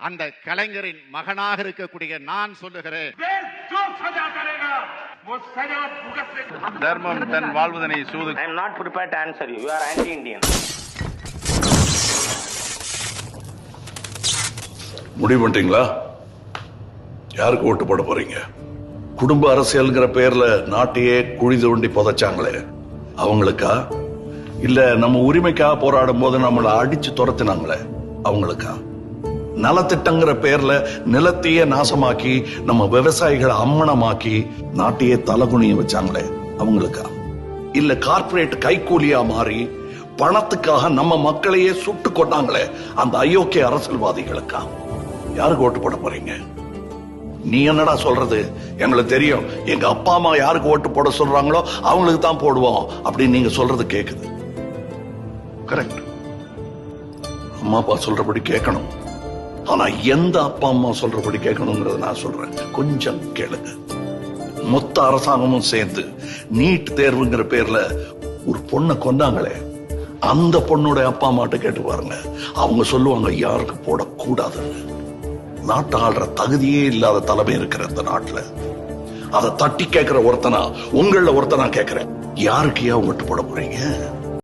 அந்த கலைஞரின் மகனாக இருக்கக்கூடிய நான் சொல்லுகிறேன், தர்மம் தன் வாழ்வதனை சூது. I am not prepared to answer you. You are anti-Indian. முடிவு பண்ணிட்டீங்களா? யாருக்கு ஓட்டு போட போறீங்க? குடும்ப அரசியல்ங்கிற பேர்ல நாட்டையே குழி தோண்டி புதைச்சாங்களே அவங்களுக்கா? இல்ல நம்ம உரிமைக்காக போராடும் போது நம்மளை அடிச்சு துரத்தினாங்களே அவங்களுக்கா? நலத்திட்டங்கிற பேர்ல நிலத்தையே நாசமாக்கி நம்ம விவசாயிகளை அம்மனமாக்கி நாட்டையே தலகுனிய வச்சாங்களே அவங்களுக்கா? இல்ல கார்ப்பரேட் கைக்கூலியா மாறி பணத்துக்காக நம்ம மக்களையே சுட்டு கொண்டாங்களே அந்த அயோக்கிய அரசியல்வாதிகளுக்கா? யாருக்கு ஓட்டு போட போறீங்க? நீ என்னடா சொல்றது? எங்களுக்கு தெரியும், எங்க அப்பா அம்மா யாருக்கு ஓட்டு போட சொல்றாங்களோ அவங்களுக்கு தான் போடுவோம் அப்படின்னு நீங்க சொல்றது கேக்குது. கரெக்ட், அம்மா அப்பா சொல்றபடி கேட்கணும். ஆனா எந்த அப்பா அம்மா சொல்றபடி கேட்கணுங்கிறத நான் சொல்றேன், கொஞ்சம் கேளுங்க. மொத்த அரசாங்கமும் சேர்ந்து நீட் தேர்வுங்கிற பேர்ல ஒரு பொண்ணை கொண்டாங்களே அந்த பொண்ணோட அப்பா அம்மாட்ட கேட்டு பாருங்க, அவங்க சொல்லுவாங்க யாருக்கு போடக்கூடாதுன்னு. நாட்டை ஆள்ற தகுதியே இல்லாத தலைமை இருக்கிற இந்த நாட்டுல அதை தட்டி கேட்கிற ஒருத்தனா உங்கள ஒருத்தனா கேட்கிறேன், யாருக்கு ஏன் ஓட்டு போட போறீங்க?